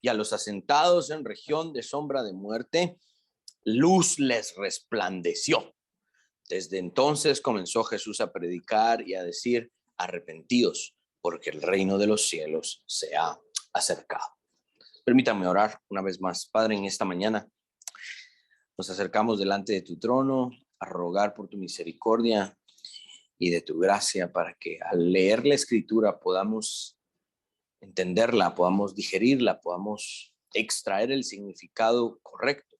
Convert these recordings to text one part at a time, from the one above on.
y a los asentados en región de sombra de muerte, luz les resplandeció. Desde entonces comenzó Jesús a predicar y a decir: arrepentíos, porque el reino de los cielos se ha acercado. Permítanme orar una vez más. Padre, en esta mañana nos acercamos delante de tu trono a rogar por tu misericordia y de tu gracia, para que al leer la Escritura podamos entenderla, podamos digerirla, podamos extraer el significado correcto,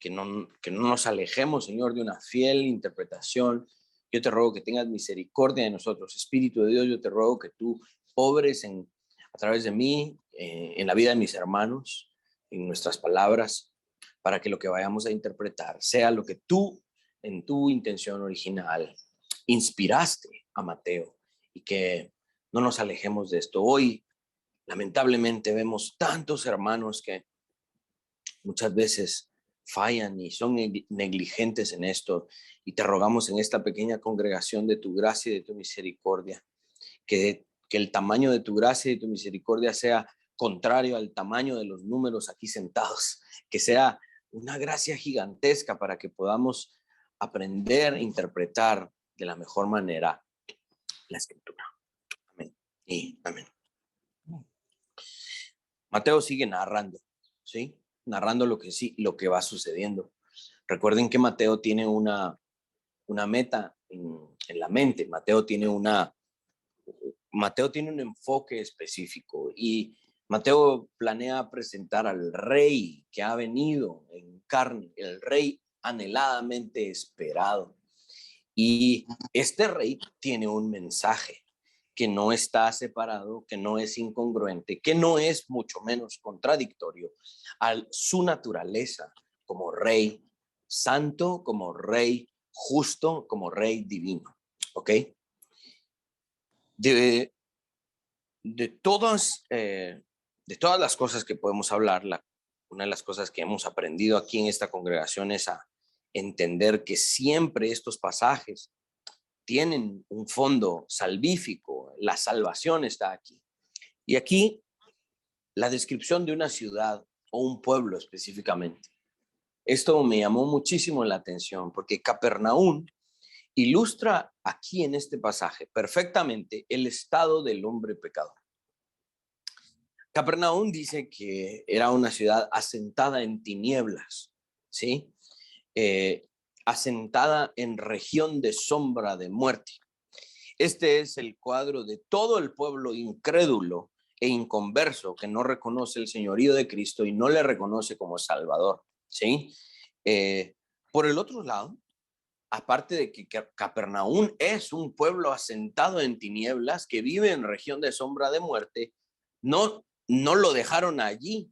que no nos alejemos, Señor, de una fiel interpretación. Yo te ruego que tengas misericordia de nosotros. Espíritu de Dios, yo te ruego que tú obres a través de mí, en la vida de mis hermanos, en nuestras palabras, para que lo que vayamos a interpretar sea lo que tú, en tu intención original, inspiraste a Mateo, y que no nos alejemos de esto. Hoy, lamentablemente, vemos tantos hermanos que muchas veces fallan y son negligentes en esto, y te rogamos en esta pequeña congregación de tu gracia y de tu misericordia, que el tamaño de tu gracia y de tu misericordia sea contrario al tamaño de los números aquí sentados, que sea una gracia gigantesca para que podamos aprender a interpretar de la mejor manera la Escritura. Amén y amén. Mateo sigue narrando, ¿sí? Narrando lo que va sucediendo. Recuerden que Mateo tiene una meta en la mente. Mateo tiene un enfoque específico, y Mateo planea presentar al rey que ha venido en carne, el rey anheladamente esperado. Y este rey tiene un mensaje que no está separado, que no es incongruente, que no es mucho menos contradictorio a su naturaleza como rey santo, como rey justo, como rey divino. ¿Ok? De todas las cosas que podemos hablar, una de las cosas que hemos aprendido aquí en esta congregación es a entender que siempre estos pasajes tienen un fondo salvífico. La salvación está aquí. Y aquí la descripción de una ciudad o un pueblo específicamente. Esto me llamó muchísimo la atención, porque Capernaum ilustra aquí en este pasaje perfectamente el estado del hombre pecador. Capernaum dice que era una ciudad asentada en tinieblas, ¿sí? Asentada en región de sombra de muerte. Este es el cuadro de todo el pueblo incrédulo e inconverso que no reconoce el señorío de Cristo y no le reconoce como Salvador, ¿sí? Por el otro lado, aparte de que Capernaum es un pueblo asentado en tinieblas que vive en región de sombra de muerte, no lo dejaron allí.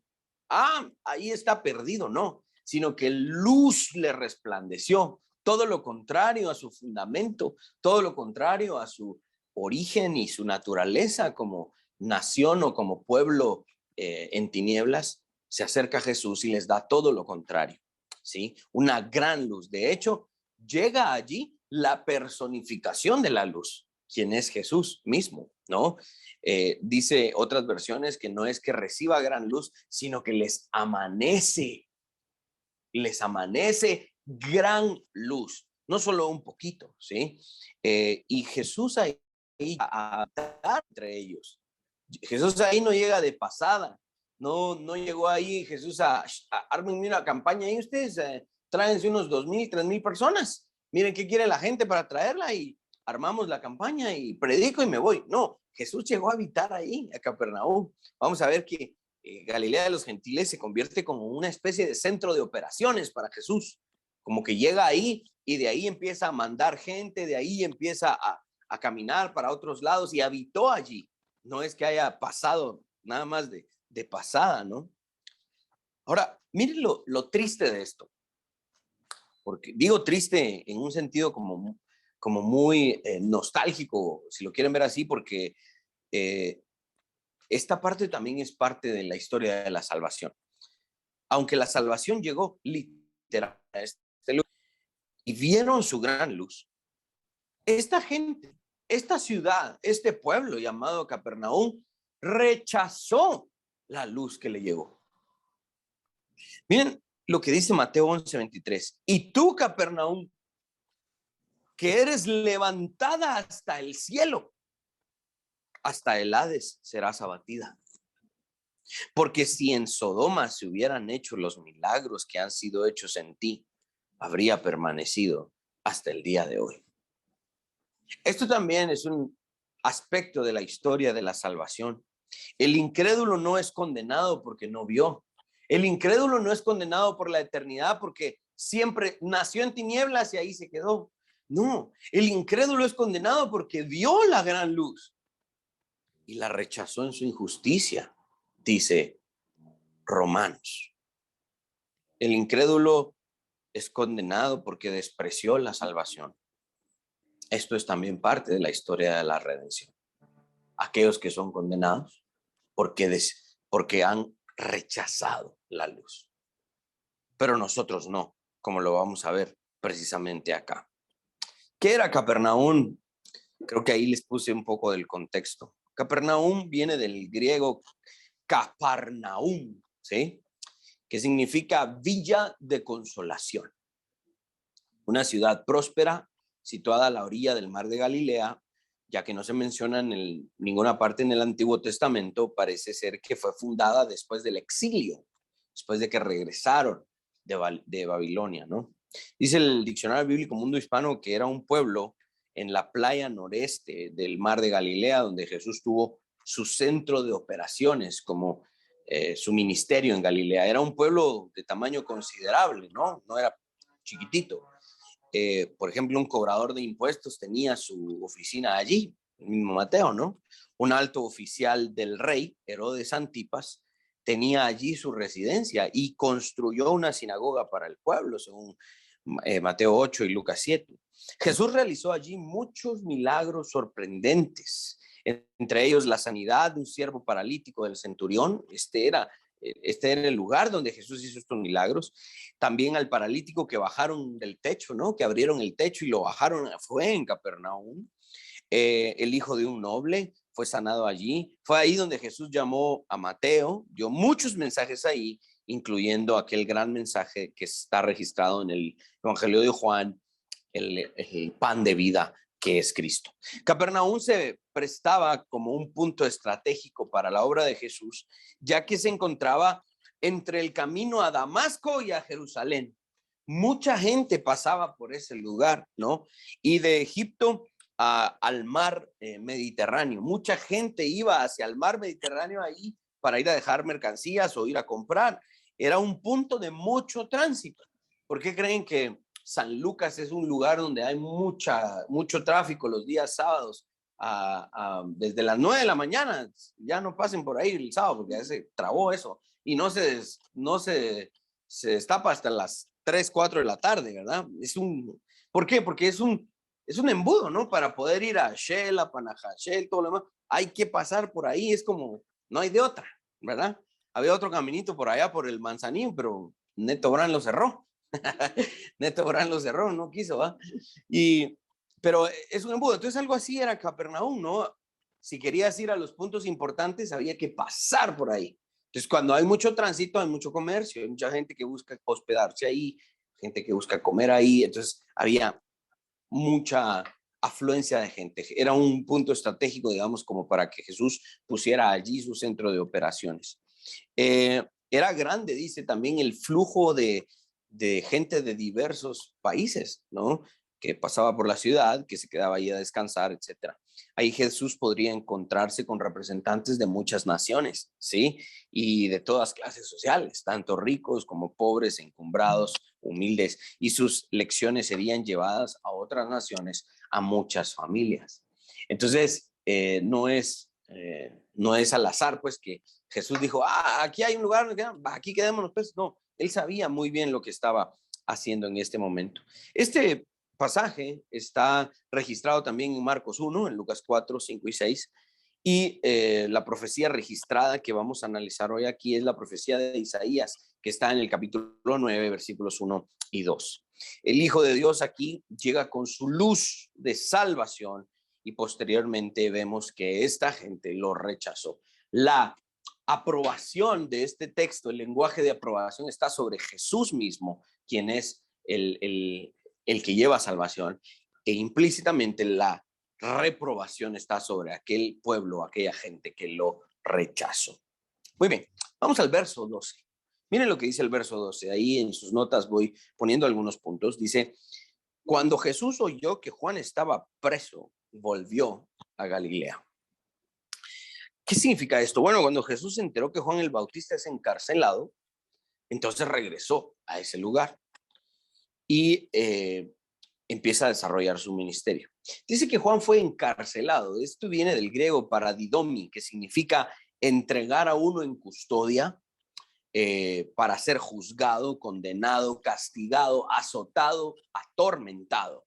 Ahí está perdido, no, sino que luz le resplandeció. Todo lo contrario a su fundamento, todo lo contrario a su origen y su naturaleza como nación o como pueblo en tinieblas, se acerca a Jesús y les da todo lo contrario, ¿sí? Una gran luz. De hecho, llega allí la personificación de la luz, quien es Jesús mismo, ¿no? Dice otras versiones que no es que reciba gran luz, sino que les amanece gran luz, no solo un poquito, ¿sí? Y Jesús ahí a estar entre ellos. Jesús ahí no llega de pasada, no llegó ahí Jesús a armen una campaña y ustedes tráense unos 2,000, 3,000 personas. Miren qué quiere la gente para traerla y armamos la campaña y predico y me voy. No, Jesús llegó a habitar ahí, a Capernaum. Vamos a ver que Galilea de los Gentiles se convierte como una especie de centro de operaciones para Jesús, como que llega ahí y de ahí empieza a mandar gente, de ahí empieza a caminar para otros lados y habitó allí. No es que haya pasado nada más de pasada, ¿no? Ahora, miren lo triste de esto, porque digo triste en un sentido como muy nostálgico, si lo quieren ver así, porque esta parte también es parte de la historia de la salvación. Aunque la salvación llegó literal a este lugar y vieron su gran luz, esta gente, esta ciudad, este pueblo llamado Capernaum, rechazó la luz que le llegó. Miren lo que dice Mateo 11:23. Y tú, Capernaum, que eres levantada hasta el cielo, hasta el Hades serás abatida. Porque si en Sodoma se hubieran hecho los milagros que han sido hechos en ti, habría permanecido hasta el día de hoy. Esto también es un aspecto de la historia de la salvación. El incrédulo no es condenado porque no vio. El incrédulo no es condenado por la eternidad porque siempre nació en tinieblas y ahí se quedó. No, el incrédulo es condenado porque vio la gran luz y la rechazó en su injusticia, dice Romanos. El incrédulo es condenado porque despreció la salvación. Esto es también parte de la historia de la redención. Aquellos que son condenados porque han rechazado la luz. Pero nosotros no, como lo vamos a ver precisamente acá. ¿Qué era Capernaum? Creo que ahí les puse un poco del contexto. Capernaum viene del griego Capernaum, ¿sí? Que significa villa de consolación. Una ciudad próspera situada a la orilla del mar de Galilea, ya que no se menciona en ninguna parte en el Antiguo Testamento, parece ser que fue fundada después del exilio, después de que regresaron de Babilonia, ¿no? Dice el Diccionario Bíblico Mundo Hispano que era un pueblo en la playa noreste del mar de Galilea, donde Jesús tuvo su centro de operaciones, como su ministerio en Galilea. Era un pueblo de tamaño considerable, ¿no? No era chiquitito. Por ejemplo, un cobrador de impuestos tenía su oficina allí, el mismo Mateo, ¿no? Un alto oficial del rey, Herodes Antipas, tenía allí su residencia y construyó una sinagoga para el pueblo, según Mateo 8 y Lucas 7. Jesús realizó allí muchos milagros sorprendentes, entre ellos la sanidad de un siervo paralítico del centurión. Este era el lugar donde Jesús hizo estos milagros. También al paralítico que bajaron del techo, ¿no? Que abrieron el techo y lo bajaron, fue en Capernaum. El hijo de un noble fue sanado allí. Fue ahí donde Jesús llamó a Mateo, dio muchos mensajes ahí, incluyendo aquel gran mensaje que está registrado en el Evangelio de Juan, el pan de vida que es Cristo. Capernaum se prestaba como un punto estratégico para la obra de Jesús, ya que se encontraba entre el camino a Damasco y a Jerusalén. Mucha gente pasaba por ese lugar, ¿no? Y de Egipto al mar Mediterráneo. Mucha gente iba hacia el mar Mediterráneo ahí para ir a dejar mercancías o ir a comprar. Era un punto de mucho tránsito. ¿Por qué creen que San Lucas es un lugar donde hay mucho tráfico los días sábados? Desde las 9 de la mañana, ya no pasen por ahí el sábado porque ya se trabó eso y no se destapa hasta las 3, 4 de la tarde, ¿verdad? ¿Por qué? Porque es un embudo, ¿no? Para poder ir a Shell, a Panajachel, todo lo demás, hay que pasar por ahí, es como, no hay de otra, ¿verdad? Había otro caminito por allá, por el Manzanín, pero Neto Brand lo cerró. Neto Brand lo cerró, no quiso, ¿va? Pero es un embudo. Entonces algo así era Capernaum, ¿no? Si querías ir a los puntos importantes, había que pasar por ahí. Entonces cuando hay mucho tránsito, hay mucho comercio, hay mucha gente que busca hospedarse ahí, gente que busca comer ahí, entonces había mucha afluencia de gente. Era un punto estratégico, digamos, como para que Jesús pusiera allí su centro de operaciones. Era grande, dice también, el flujo de gente de diversos países, ¿no? Que pasaba por la ciudad, que se quedaba ahí a descansar, etcétera. Ahí Jesús podría encontrarse con representantes de muchas naciones, ¿sí? Y de todas clases sociales, tanto ricos como pobres, encumbrados, humildes, y sus lecciones serían llevadas a otras naciones, a muchas familias. Entonces, no es al azar, pues, que Jesús dijo, aquí hay un lugar, aquí quedémonos, pues, no, él sabía muy bien lo que estaba haciendo en este momento. Este pasaje está registrado también en Marcos 1, en Lucas 4, 5 y 6, y la profecía registrada que vamos a analizar hoy aquí es la profecía de Isaías, que está en el capítulo 9, versículos 1 y 2. El Hijo de Dios aquí llega con su luz de salvación y posteriormente vemos que esta gente lo rechazó. La aprobación de este texto, el lenguaje de aprobación está sobre Jesús mismo, quien es el que lleva salvación, e implícitamente la reprobación está sobre aquel pueblo, aquella gente que lo rechazó. Muy bien, vamos al verso 12. Miren lo que dice el verso 12. Ahí en sus notas voy poniendo algunos puntos. Dice, cuando Jesús oyó que Juan estaba preso, volvió a Galilea. ¿Qué significa esto? Bueno, cuando Jesús se enteró que Juan el Bautista es encarcelado, entonces regresó a ese lugar y empieza a desarrollar su ministerio. Dice que Juan fue encarcelado. Esto viene del griego paradidomi, que significa entregar a uno en custodia para ser juzgado, condenado, castigado, azotado, atormentado.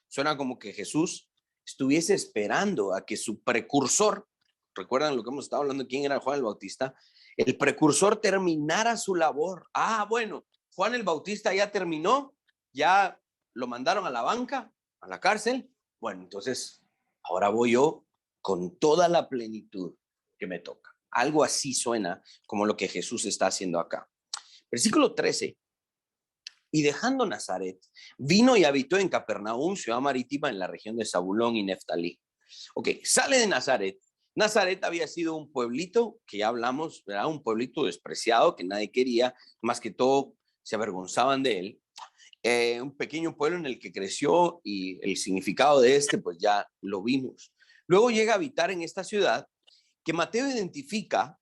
Suena como que Jesús estuviese esperando a que su precursor, recuerdan lo que hemos estado hablando, quién era Juan el Bautista, el precursor terminara su labor. Bueno, Juan el Bautista ya terminó, ya lo mandaron a la banca, a la cárcel. Bueno, entonces ahora voy yo con toda la plenitud que me toca. Algo así suena como lo que Jesús está haciendo acá. Versículo 13. Y dejando Nazaret, vino y habitó en Capernaum, ciudad marítima en la región de Zabulón y Neftalí. Ok, sale de Nazaret. Nazaret había sido un pueblito, que ya hablamos, ¿verdad? Un pueblito despreciado que nadie quería, más que todo se avergonzaban de él. Un pequeño pueblo en el que creció y el significado de pues ya lo vimos. Luego llega a habitar en esta ciudad que Mateo identifica,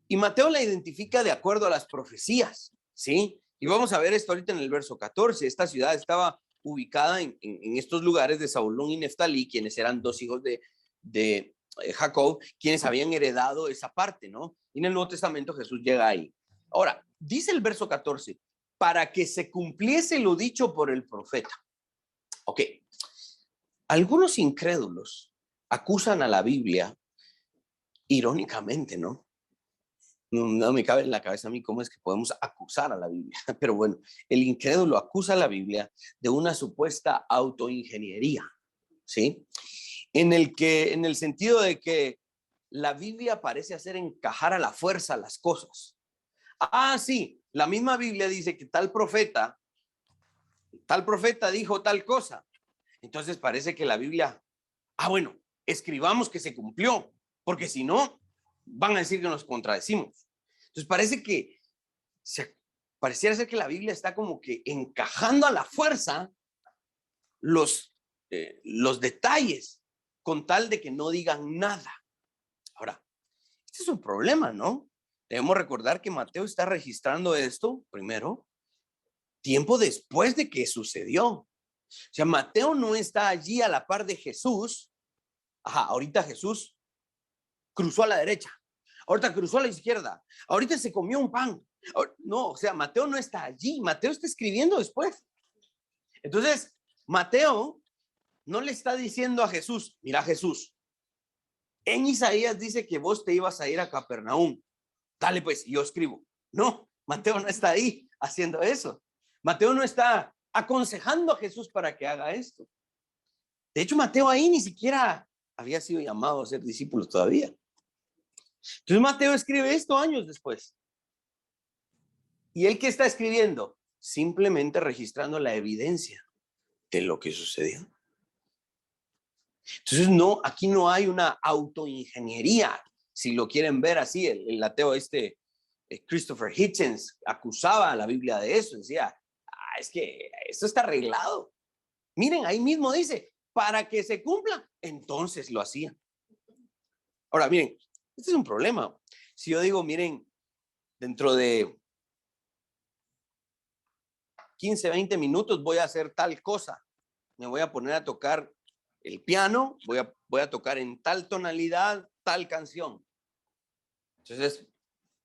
y Mateo la identifica de acuerdo a las profecías, ¿sí? Y vamos a ver esto ahorita en el verso 14. Esta ciudad estaba ubicada en estos lugares de Zabulón y Neftalí, quienes eran dos hijos de Jacob, quienes habían heredado esa parte, ¿no? Y en el Nuevo Testamento Jesús llega ahí. Ahora, dice el verso 14, para que se cumpliese lo dicho por el profeta. Ok, algunos incrédulos acusan a la Biblia irónicamente, ¿no? No me cabe en la cabeza a mí cómo es que podemos acusar a la Biblia. Pero bueno, el incrédulo acusa a la Biblia de una supuesta autoingeniería, ¿sí? En el sentido de que la Biblia parece hacer encajar a la fuerza las cosas. Sí, la misma Biblia dice que tal profeta dijo tal cosa. Entonces parece que la Biblia, bueno, escribamos que se cumplió, porque si no, van a decir que nos contradecimos. Entonces pareciera ser que la Biblia está como que encajando a la fuerza los detalles con tal de que no digan nada. Ahora, este es un problema, ¿no? Debemos recordar que Mateo está registrando esto, primero, tiempo después de que sucedió. O sea, Mateo no está allí a la par de Jesús. Ahorita Jesús cruzó a la derecha, ahorita cruzó a la izquierda, ahorita se comió un pan. No, o sea, Mateo no está allí, Mateo está escribiendo después. Entonces, Mateo no le está diciendo a Jesús, mira Jesús, en Isaías dice que vos te ibas a ir a Capernaum. Dale pues, yo escribo. No, Mateo no está ahí haciendo eso. Mateo no está aconsejando a Jesús para que haga esto. De hecho, Mateo ahí ni siquiera había sido llamado a ser discípulo todavía. Entonces Mateo escribe esto años después. ¿Y él qué está escribiendo? Simplemente registrando la evidencia de lo que sucedió. Entonces aquí no hay una autoingeniería, si lo quieren ver así. El ateo Christopher Hitchens acusaba a la Biblia de eso, decía, es que esto está arreglado. Miren, ahí mismo dice, para que se cumpla, entonces lo hacía. Ahora, miren, este es un problema. Si yo digo, miren, dentro de 15, 20 minutos voy a hacer tal cosa, me voy a poner a tocar el piano, voy a tocar en tal tonalidad, tal canción. Entonces,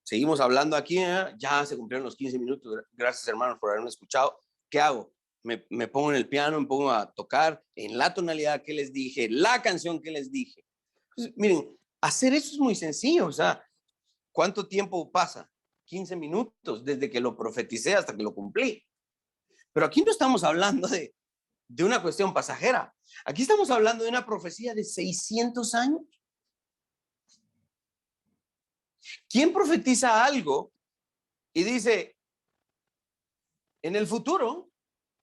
seguimos hablando aquí, ya se cumplieron los 15 minutos, gracias hermanos por haberme escuchado. ¿Qué hago? Me pongo en el piano, me pongo a tocar en la tonalidad que les dije, la canción que les dije. Entonces, miren, hacer eso es muy sencillo, o sea, ¿cuánto tiempo pasa? 15 minutos desde que lo profeticé hasta que lo cumplí. Pero aquí no estamos hablando de una cuestión pasajera. Aquí estamos hablando de una profecía de 600 años. ¿Quién profetiza algo y dice, en el futuro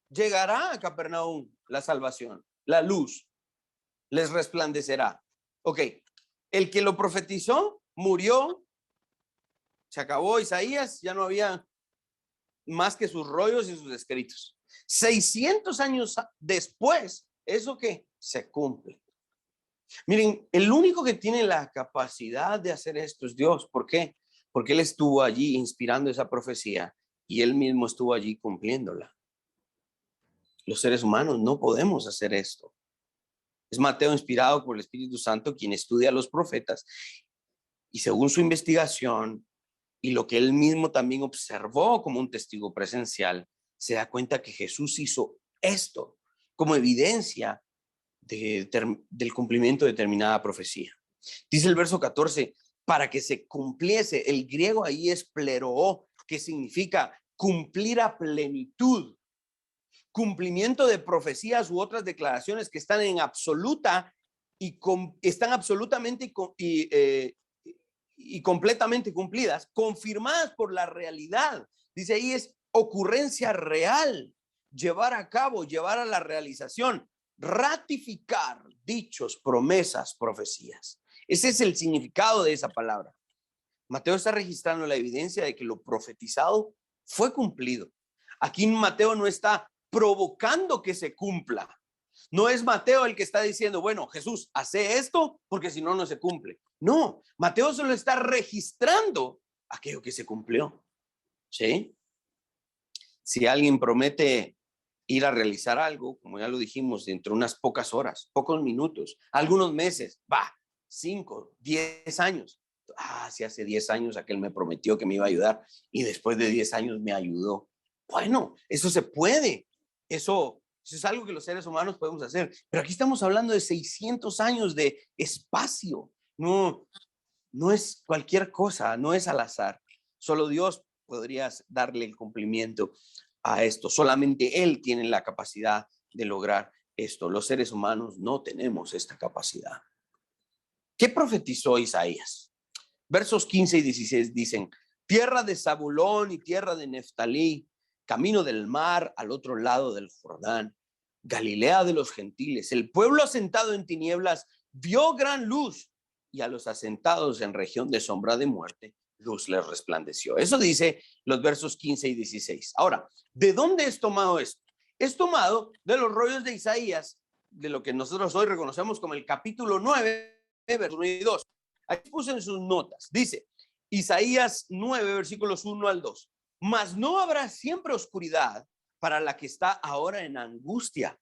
llegará a Capernaum la salvación, la luz les resplandecerá? Ok, el que lo profetizó murió, se acabó Isaías, ya no había más que sus rollos y sus escritos. 600 años después, eso que se cumple. Miren, el único que tiene la capacidad de hacer esto es Dios. ¿Por qué? Porque Él estuvo allí inspirando esa profecía y Él mismo estuvo allí cumpliéndola. Los seres humanos no podemos hacer esto. Es Mateo, inspirado por el Espíritu Santo, quien estudia a los profetas y según su investigación y lo que él mismo también observó como un testigo presencial, se da cuenta que Jesús hizo esto como evidencia del cumplimiento de determinada profecía. Dice el verso 14, para que se cumpliese, el griego ahí es pleroo, que significa cumplir a plenitud, cumplimiento de profecías u otras declaraciones que están en absoluta están absolutamente y completamente cumplidas, confirmadas por la realidad. Dice ahí es ocurrencia real, llevar a cabo, llevar a la realización, ratificar dichos, promesas, profecías. Ese es el significado de esa palabra. Mateo está registrando la evidencia de que lo profetizado fue cumplido. Aquí Mateo no está provocando que se cumpla. No es Mateo el que está diciendo, bueno, Jesús, hace esto porque si no, no se cumple. No, Mateo solo está registrando aquello que se cumplió. ¿Sí? Si alguien promete ir a realizar algo, como ya lo dijimos, dentro de unas pocas horas, pocos minutos, algunos meses, 5, 10 años. Si hace 10 años aquel me prometió que me iba a ayudar y después de 10 años me ayudó. Bueno, eso se puede. Eso es algo que los seres humanos podemos hacer. Pero aquí estamos hablando de 600 años de espacio. No es cualquier cosa, no es al azar. Solo Dios podría darle el cumplimiento a esto. Solamente Él tiene la capacidad de lograr esto. Los seres humanos no tenemos esta capacidad. ¿Qué profetizó Isaías? Versos 15 y 16 dicen, tierra de Zabulón y tierra de Neftalí, camino del mar al otro lado del Jordán, Galilea de los gentiles, el pueblo asentado en tinieblas vio gran luz y a los asentados en región de sombra de muerte, luz les resplandeció. Eso dice los versos 15 y 16. Ahora, ¿de dónde es tomado esto? Es tomado de los rollos de Isaías, de lo que nosotros hoy reconocemos como el capítulo 9, versos 1 y 2. Aquí puse en sus notas, dice Isaías 9, versículos 1 al 2. Mas no habrá siempre oscuridad para la que está ahora en angustia,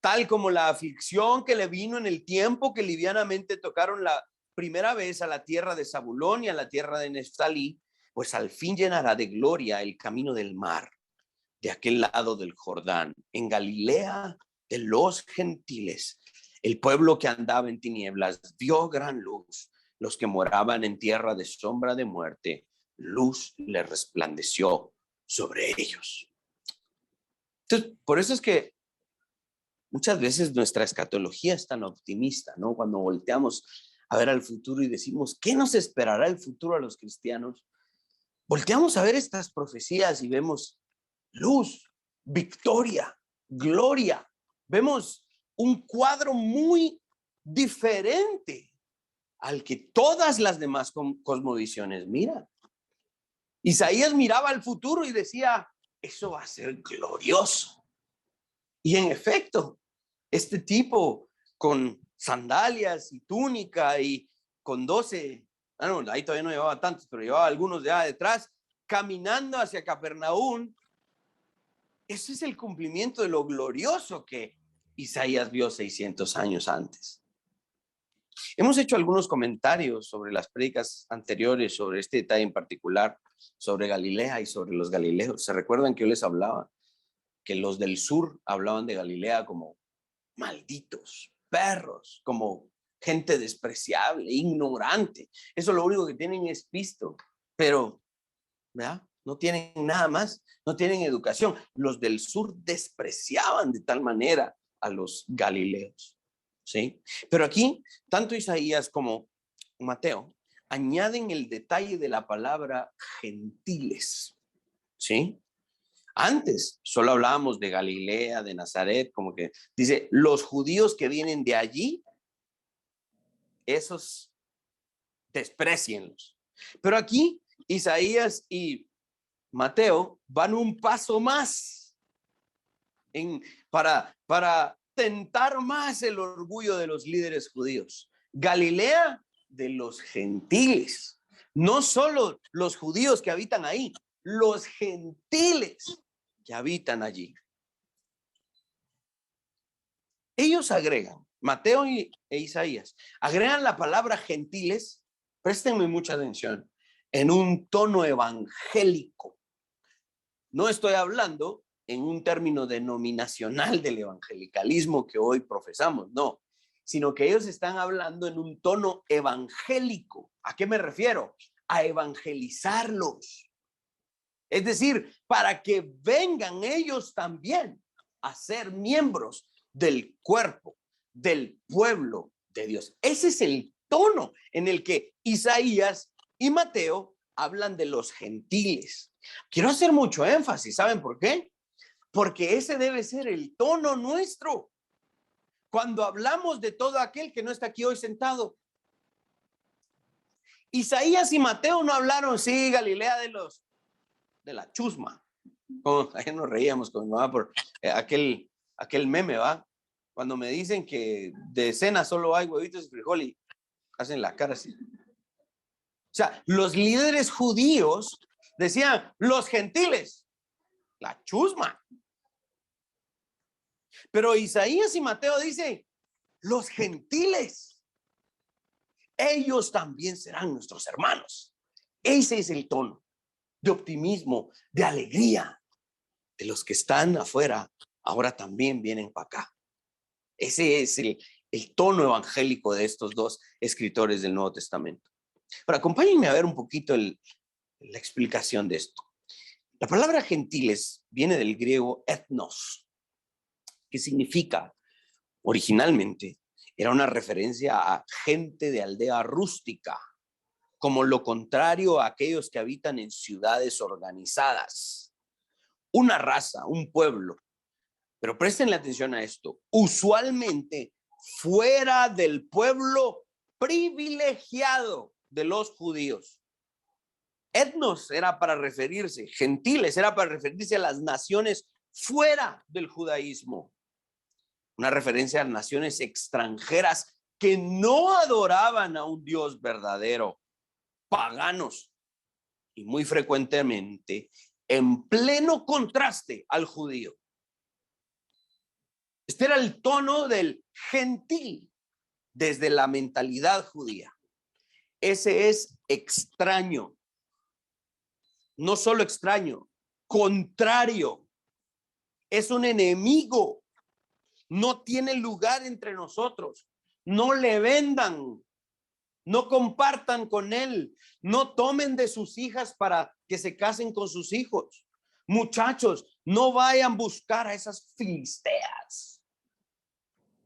tal como la aflicción que le vino en el tiempo que livianamente tocaron la primera vez a la tierra de Zabulón y a la tierra de Neftalí, pues al fin llenará de gloria el camino del mar, de aquel lado del Jordán, en Galilea de los gentiles. El pueblo que andaba en tinieblas vio gran luz. Los que moraban en tierra de sombra de muerte, luz le resplandeció sobre ellos. Entonces, por eso es que muchas veces nuestra escatología es tan optimista, ¿no? Cuando volteamos a ver al futuro y decimos, ¿qué nos esperará el futuro a los cristianos? Volteamos a ver estas profecías y vemos luz, victoria, gloria. Vemos un cuadro muy diferente al que todas las demás cosmovisiones miran. Isaías miraba al futuro y decía, eso va a ser glorioso. Y en efecto, este tipo con sandalias y túnica y con 12, ahí todavía no llevaba tantos, pero llevaba algunos de allá detrás, caminando hacia Capernaum. Ese es el cumplimiento de lo glorioso que Isaías vio 600 años antes. Hemos hecho algunos comentarios sobre las prédicas anteriores, sobre este detalle en particular, sobre Galilea y sobre los galileos. ¿Se recuerdan que yo les hablaba? Que los del sur hablaban de Galilea como malditos, perros, como gente despreciable, ignorante. Eso lo único que tienen es pisto, pero ¿verdad? No tienen nada más, no tienen educación. Los del sur despreciaban de tal manera a los galileos. ¿Sí? Pero aquí, tanto Isaías como Mateo añaden el detalle de la palabra gentiles, ¿sí? Antes solo hablábamos de Galilea, de Nazaret, como que dice, los judíos que vienen de allí, esos desprecienlos. Pero aquí Isaías y Mateo van un paso más para tentar más el orgullo de los líderes judíos. Galilea de los gentiles, no solo los judíos que habitan ahí, los gentiles que habitan allí. Ellos agregan, Mateo e Isaías, agregan la palabra gentiles, préstenme mucha atención, en un tono evangélico. No estoy hablando en un término denominacional del evangelicalismo que hoy profesamos, no, sino que ellos están hablando en un tono evangélico. ¿A qué me refiero? A evangelizarlos. Es decir, para que vengan ellos también a ser miembros del cuerpo, del pueblo de Dios. Ese es el tono en el que Isaías y Mateo hablan de los gentiles. Quiero hacer mucho énfasis, ¿saben por qué? Porque ese debe ser el tono nuestro. Cuando hablamos de todo aquel que no está aquí hoy sentado. Isaías y Mateo no hablaron, sí, Galilea de la chusma. Ahí nos reíamos con mi mamá por aquel meme, ¿va? Cuando me dicen que de cena solo hay huevitos y frijol y hacen la cara así. O sea, los líderes judíos decían, los gentiles, la chusma. Pero Isaías y Mateo dicen, los gentiles, ellos también serán nuestros hermanos. Ese es el tono de optimismo, de alegría de los que están afuera, ahora también vienen para acá. Ese es el tono evangélico de estos dos escritores del Nuevo Testamento. Pero acompáñenme a ver un poquito la explicación de esto. La palabra gentiles viene del griego ethnos, que significa, originalmente, era una referencia a gente de aldea rústica, como lo contrario a aquellos que habitan en ciudades organizadas. Una raza, un pueblo. Pero presten atención a esto. Usualmente fuera del pueblo privilegiado de los judíos. Etnos era para referirse, gentiles era para referirse a las naciones fuera del judaísmo. Una referencia a naciones extranjeras que no adoraban a un Dios verdadero, paganos, y muy frecuentemente en pleno contraste al judío. Este era el tono del gentil desde la mentalidad judía. Ese es extraño. No solo extraño, contrario. Es un enemigo. No tiene lugar entre nosotros. No le vendan. No compartan con él. No tomen de sus hijas para que se casen con sus hijos. Muchachos, no vayan a buscar a esas filisteas.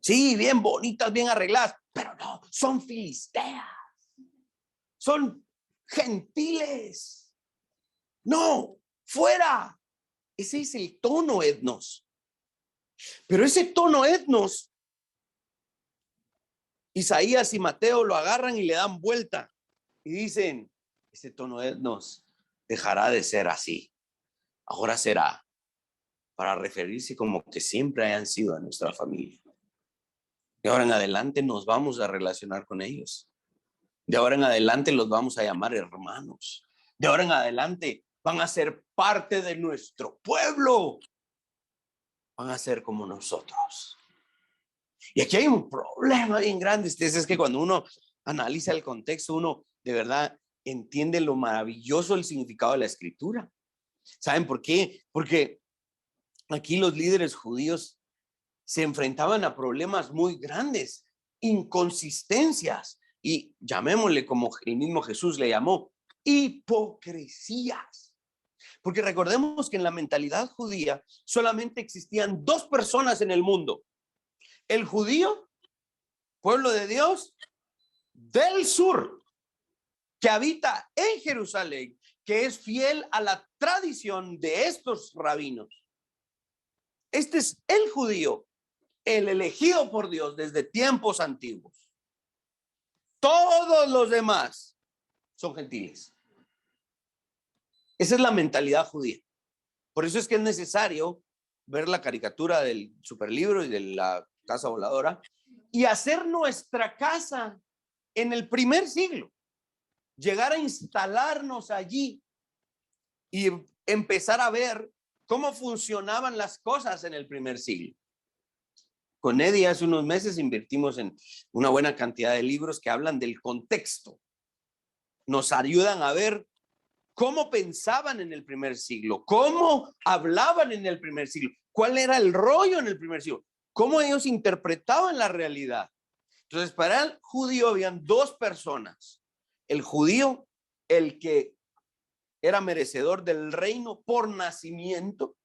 Sí, bien bonitas, bien arregladas, pero no, son filisteas. Son gentiles. No, fuera. Ese es el tono etnos. Pero ese tono etnos, Isaías y Mateo lo agarran y le dan vuelta y dicen, ese tono etnos dejará de ser así. Ahora será para referirse como que siempre hayan sido a nuestra familia. De ahora en adelante nos vamos a relacionar con ellos. De ahora en adelante los vamos a llamar hermanos. De ahora en adelante van a ser parte de nuestro pueblo. Van a ser como nosotros. Y aquí hay un problema bien grande. Es que cuando uno analiza el contexto, uno de verdad entiende lo maravilloso del significado de la escritura. ¿Saben por qué? Porque aquí los líderes judíos se enfrentaban a problemas muy grandes, inconsistencias y llamémosle como el mismo Jesús le llamó, hipocresías. Porque recordemos que en la mentalidad judía solamente existían dos personas en el mundo. El judío, pueblo de Dios, del sur, que habita en Jerusalén, que es fiel a la tradición de estos rabinos. Este es el judío, el elegido por Dios desde tiempos antiguos. Todos los demás son gentiles. Esa es la mentalidad judía. Por eso es que es necesario ver la caricatura del superlibro y de la casa voladora y hacer nuestra casa en el primer siglo. Llegar a instalarnos allí y empezar a ver cómo funcionaban las cosas en el primer siglo. Con Eddie hace unos meses invertimos en una buena cantidad de libros que hablan del contexto. Nos ayudan a ver cómo pensaban en el primer siglo, cómo hablaban en el primer siglo, cuál era el rollo en el primer siglo, cómo ellos interpretaban la realidad. Entonces, para el judío habían dos personas. El judío, el que era merecedor del reino por nacimiento,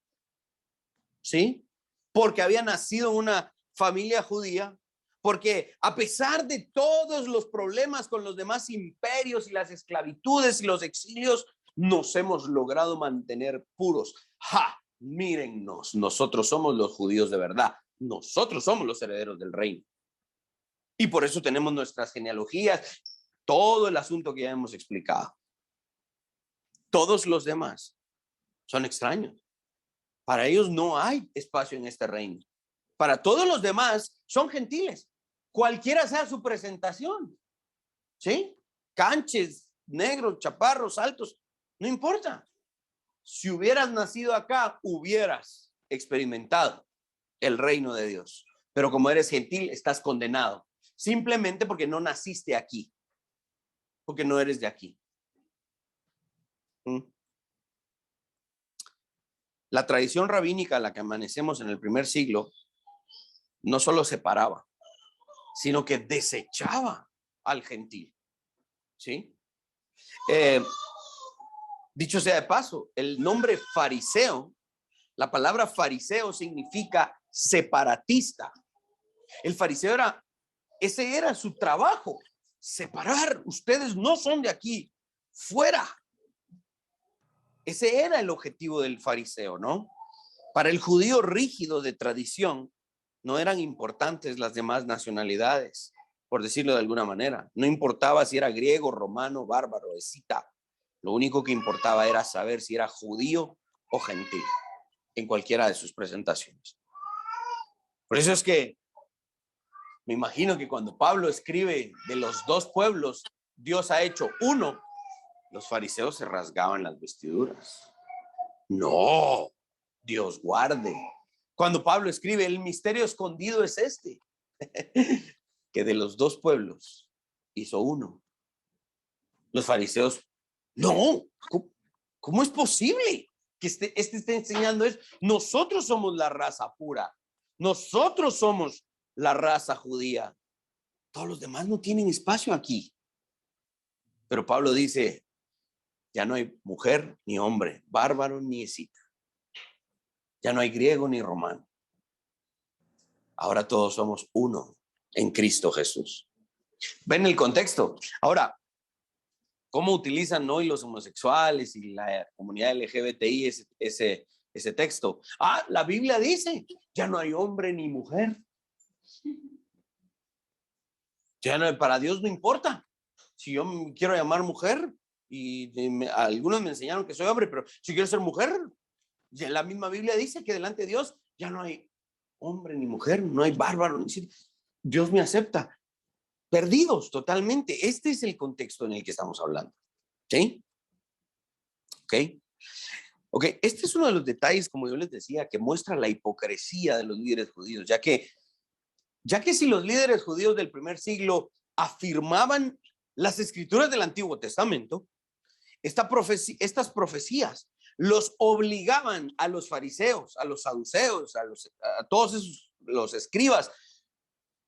¿sí? Porque había nacido en una familia judía, porque a pesar de todos los problemas con los demás imperios y las esclavitudes y los exilios, nos hemos logrado mantener puros. ¡Ja! Mírennos, nosotros somos los judíos de verdad, nosotros somos los herederos del reino. Y por eso tenemos nuestras genealogías, todo el asunto que ya hemos explicado. Todos los demás son extraños. Para ellos no hay espacio en este reino. Para todos los demás son gentiles, cualquiera sea su presentación, ¿sí? Canches, negros, chaparros, altos, no importa. Si hubieras nacido acá, hubieras experimentado el reino de Dios. Pero como eres gentil, estás condenado. Simplemente porque no naciste aquí. Porque no eres de aquí. La tradición rabínica a la que amanecemos en el primer siglo no solo separaba, sino que desechaba al gentil. ¿Sí? Dicho sea de paso, el nombre fariseo, la palabra fariseo significa separatista. El fariseo ese era su trabajo, separar. Ustedes no son de aquí, fuera. Ese era el objetivo del fariseo, ¿no? Para el judío rígido de tradición, no eran importantes las demás nacionalidades, por decirlo de alguna manera. No importaba si era griego, romano, bárbaro, escita. Lo único que importaba era saber si era judío o gentil en cualquiera de sus presentaciones. Por eso es que me imagino que cuando Pablo escribe de los dos pueblos, Dios ha hecho uno, los fariseos se rasgaban las vestiduras. No, Dios guarde. Cuando Pablo escribe, el misterio escondido es este, que de los dos pueblos hizo uno. Los fariseos, no, ¿cómo es posible que este esté enseñando eso? Nosotros somos la raza pura, nosotros somos la raza judía. Todos los demás no tienen espacio aquí. Pero Pablo dice, ya no hay mujer ni hombre, bárbaro ni escita. Ya no hay griego ni romano. Ahora todos somos uno en Cristo Jesús. ¿Ven el contexto? Ahora, ¿cómo utilizan hoy los homosexuales y la comunidad LGBTI ese texto? La Biblia dice, ya no hay hombre ni mujer. Ya no, para Dios no importa. Si yo me quiero llamar mujer, algunos me enseñaron que soy hombre, pero si quiero ser mujer, ya la misma Biblia dice que delante de Dios ya no hay hombre ni mujer, no hay bárbaro, ni Dios me acepta. Perdidos totalmente. Este es el contexto en el que estamos hablando. ¿Sí? Ok, este es uno de los detalles, como yo les decía, que muestra la hipocresía de los líderes judíos, ya que si los líderes judíos del primer siglo afirmaban las escrituras del Antiguo Testamento, estas profecías los obligaban a los fariseos, a los saduceos, a todos esos, los escribas.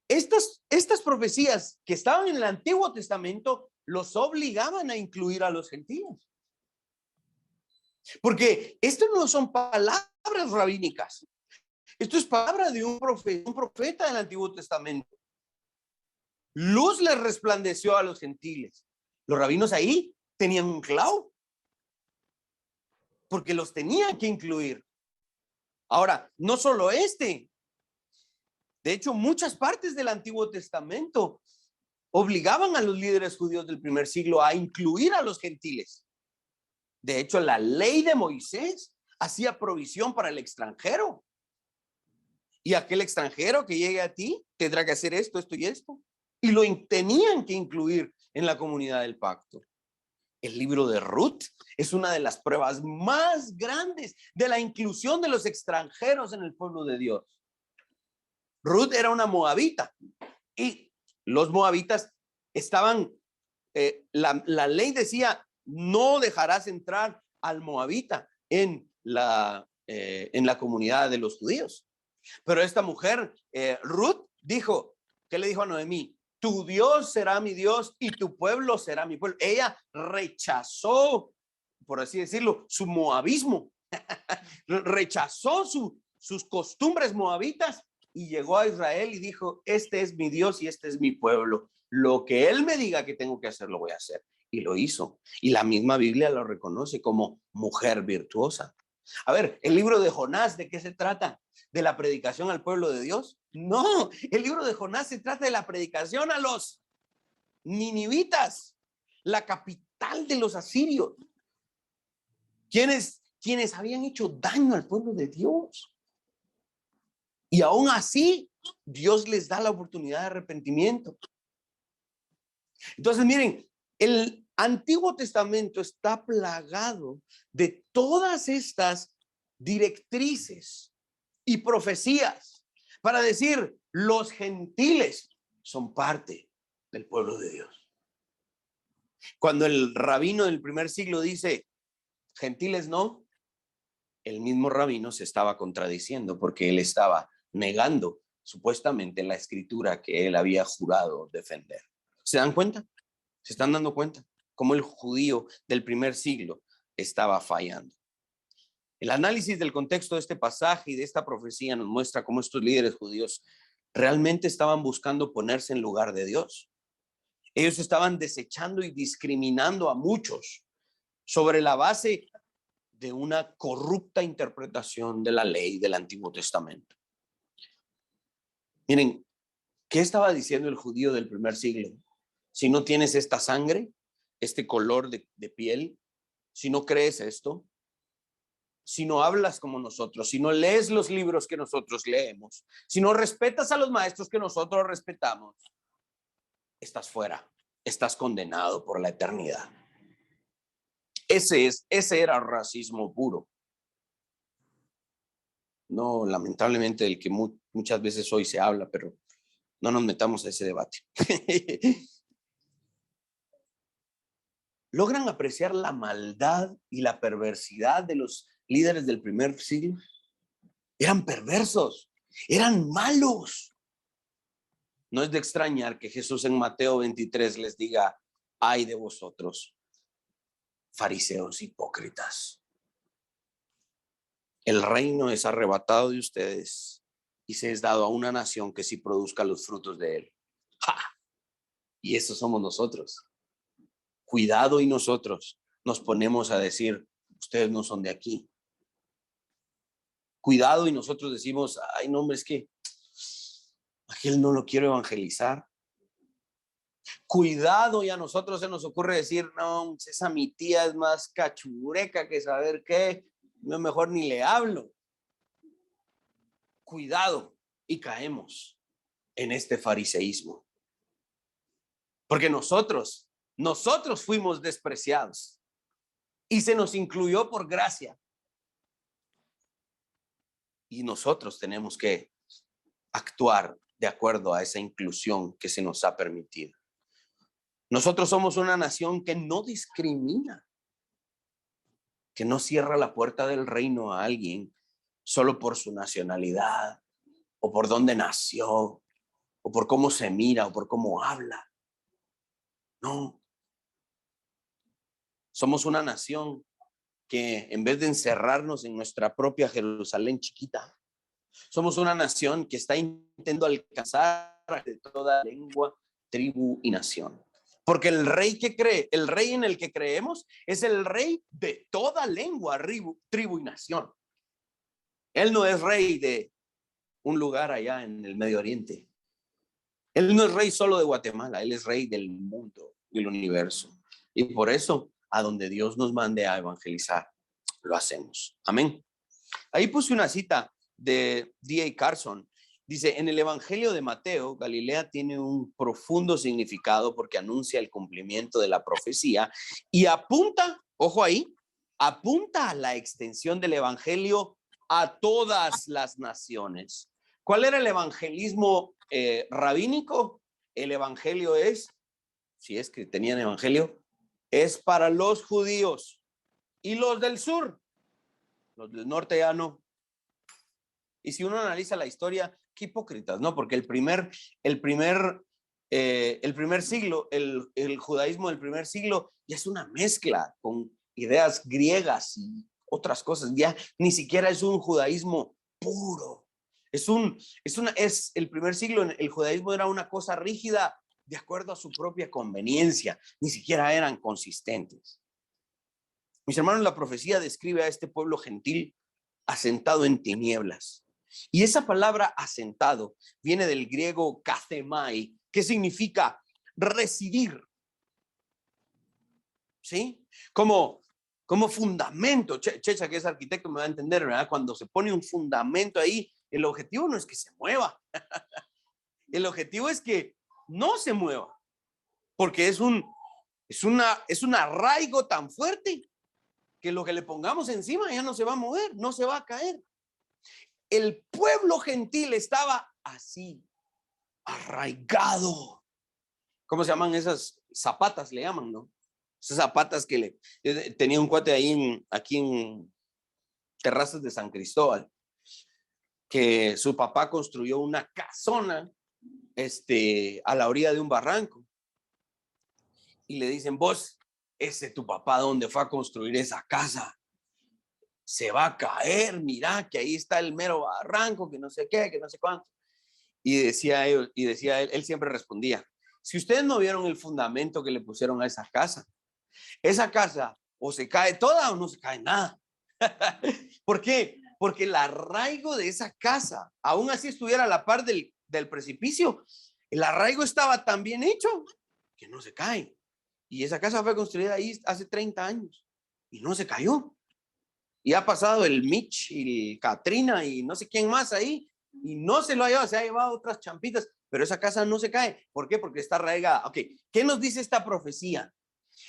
Estas profecías que estaban en el Antiguo Testamento los obligaban a incluir a los gentiles. Porque esto no son palabras rabínicas. Esto es palabra de un profeta del Antiguo Testamento. Luz les resplandeció a los gentiles. Los rabinos ahí tenían un clavo, porque los tenían que incluir. Ahora, no solo de hecho, muchas partes del Antiguo Testamento obligaban a los líderes judíos del primer siglo a incluir a los gentiles. De hecho, la ley de Moisés hacía provisión para el extranjero. Y aquel extranjero que llegue a ti tendrá que hacer esto, esto y esto. Y lo tenían que incluir en la comunidad del pacto. El libro de Ruth es una de las pruebas más grandes de la inclusión de los extranjeros en el pueblo de Dios. Ruth era una moabita y los moabitas estaban, la ley decía, no dejarás entrar al moabita en la comunidad de los judíos. Pero esta mujer, Ruth, dijo, ¿qué le dijo a Noemí? Tu Dios será mi Dios y tu pueblo será mi pueblo. Ella rechazó, por así decirlo, su moabismo. Rechazó sus costumbres moabitas y llegó a Israel y dijo, este es mi Dios y este es mi pueblo. Lo que él me diga que tengo que hacer, lo voy a hacer. Y lo hizo. Y la misma Biblia lo reconoce como mujer virtuosa. A ver, el libro de Jonás, ¿de qué se trata? ¿De la predicación al pueblo de Dios? No, el libro de Jonás se trata de la predicación a los ninivitas, la capital de los asirios, quienes habían hecho daño al pueblo de Dios. Y aún así, Dios les da la oportunidad de arrepentimiento. Entonces, miren, el Antiguo Testamento está plagado de todas estas directrices y profecías para decir, los gentiles son parte del pueblo de Dios. Cuando el rabino del primer siglo dice, gentiles no, el mismo rabino se estaba contradiciendo porque él estaba negando supuestamente la escritura que él había jurado defender. ¿Se dan cuenta? ¿Se están dando cuenta? Cómo el judío del primer siglo estaba fallando. El análisis del contexto de este pasaje y de esta profecía nos muestra cómo estos líderes judíos realmente estaban buscando ponerse en lugar de Dios. Ellos estaban desechando y discriminando a muchos sobre la base de una corrupta interpretación de la ley del Antiguo Testamento. Miren, ¿qué estaba diciendo el judío del primer siglo? Si no tienes esta sangre, este color de piel, si no crees esto, si no hablas como nosotros, si no lees los libros que nosotros leemos, si no respetas a los maestros que nosotros respetamos, estás fuera, estás condenado por la eternidad. Ese era racismo puro. No, lamentablemente, del que muchas veces hoy se habla, pero no nos metamos a ese debate. ¿Logran apreciar la maldad y la perversidad de los líderes del primer siglo? Eran perversos, eran malos. No es de extrañar que Jesús en Mateo 23 les diga, ay de vosotros, fariseos hipócritas. El reino es arrebatado de ustedes y se es dado a una nación que sí produzca los frutos de él. ¡Ja! Y eso somos nosotros. Cuidado, y nosotros nos ponemos a decir, ustedes no son de aquí. Cuidado, y nosotros decimos, ay no, hombre, es que aquel no lo quiero evangelizar. Cuidado, y a nosotros se nos ocurre decir, no, esa mi tía es más cachureca que saber qué, no, mejor ni le hablo. Cuidado, y caemos en este fariseísmo. Porque nosotros fuimos despreciados y se nos incluyó por gracia. Y nosotros tenemos que actuar de acuerdo a esa inclusión que se nos ha permitido. Nosotros somos una nación que no discrimina, que no cierra la puerta del reino a alguien solo por su nacionalidad o por dónde nació o por cómo se mira o por cómo habla. No. Somos una nación que en vez de encerrarnos en nuestra propia Jerusalén chiquita, somos una nación que está intentando alcanzar de toda lengua, tribu y nación. Porque el rey el rey en el que creemos es el rey de toda lengua, tribu y nación. Él no es rey de un lugar allá en el Medio Oriente. Él no es rey solo de Guatemala, él es rey del mundo, del universo. Y por eso, a donde Dios nos mande a evangelizar, lo hacemos. Amén. Ahí puse una cita de D.A. Carson. Dice, en el Evangelio de Mateo, Galilea tiene un profundo significado porque anuncia el cumplimiento de la profecía y apunta, ojo ahí, apunta a la extensión del Evangelio a todas las naciones. ¿Cuál era el evangelismo rabínico? El evangelio es, si es que tenían evangelio, es para los judíos y los del sur. Los del norte ya no. Y si uno analiza la historia, qué hipócritas, ¿no? Porque el primer siglo, el judaísmo del primer siglo ya es una mezcla con ideas griegas y otras cosas. Ya ni siquiera es un judaísmo puro. Es el primer siglo, el judaísmo era una cosa rígida de acuerdo a su propia conveniencia. Ni siquiera eran consistentes. Mis hermanos, la profecía describe a este pueblo gentil asentado en tinieblas. Y esa palabra asentado viene del griego kathemai, que significa residir. ¿Sí? Como fundamento. Checha, que es arquitecto, me va a entender, ¿verdad? Cuando se pone un fundamento ahí, el objetivo no es que se mueva. El objetivo es que no se mueva. Porque es un arraigo tan fuerte que lo que le pongamos encima ya no se va a mover, no se va a caer. El pueblo gentil estaba así, arraigado. ¿Cómo se llaman esas zapatas? Le llaman, ¿no? Esas zapatas que tenía un cuate ahí aquí en Terrazas de San Cristóbal, que su papá construyó una casona a la orilla de un barranco. Y le dicen, vos, ese tu papá, ¿dónde fue a construir esa casa? Se va a caer, mira, que ahí está el mero barranco, que no sé qué, que no sé cuánto. Y decía él siempre respondía, si ustedes no vieron el fundamento que le pusieron a esa casa o se cae toda o no se cae nada. ¿Por qué? Porque el arraigo de esa casa, aún así estuviera a la par del precipicio, el arraigo estaba tan bien hecho que no se cae. Y esa casa fue construida ahí hace 30 años y no se cayó. Y ha pasado el Mitch y Katrina y no sé quién más ahí y no se lo ha llevado, se ha llevado otras champitas, pero esa casa no se cae. ¿Por qué? Porque está arraigada. Ok, ¿qué nos dice esta profecía?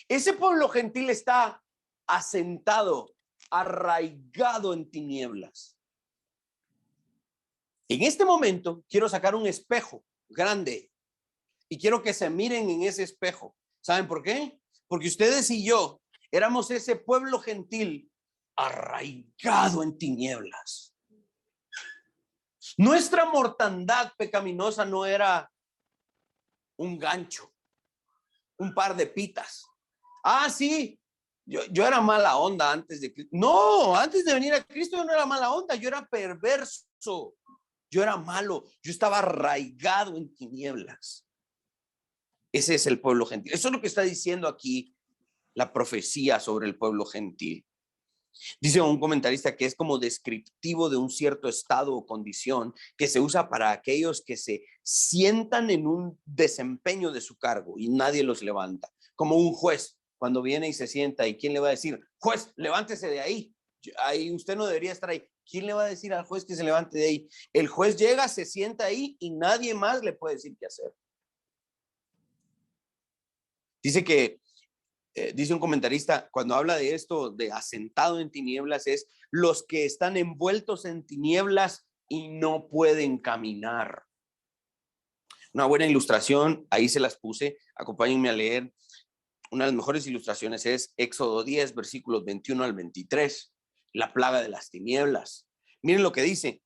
Ese pueblo gentil está asentado, arraigado en tinieblas. En este momento quiero sacar un espejo grande y quiero que se miren en ese espejo. ¿Saben por qué? Porque ustedes y yo éramos ese pueblo gentil arraigado en tinieblas. Nuestra mortandad pecaminosa no era un gancho, un par de pitas. Ah, sí, yo era mala onda antes de Cristo. No, antes de venir a Cristo yo no era mala onda, yo era perverso, yo era malo, yo estaba arraigado en tinieblas. Ese es el pueblo gentil. Eso es lo que está diciendo aquí la profecía sobre el pueblo gentil. Dice un comentarista que es como descriptivo de un cierto estado o condición que se usa para aquellos que se sientan en un desempeño de su cargo y nadie los levanta. Como un juez cuando viene y se sienta, ¿y quién le va a decir? Juez, levántese de ahí. Ahí usted no debería estar ahí. ¿Quién le va a decir al juez que se levante de ahí? El juez llega, se sienta ahí y nadie más le puede decir qué hacer. Dice un comentarista, cuando habla de esto, de asentado en tinieblas, es los que están envueltos en tinieblas y no pueden caminar. Una buena ilustración, ahí se las puse, acompáñenme a leer. Una de las mejores ilustraciones es Éxodo 10, versículos 21 al 23, la plaga de las tinieblas. Miren lo que dice,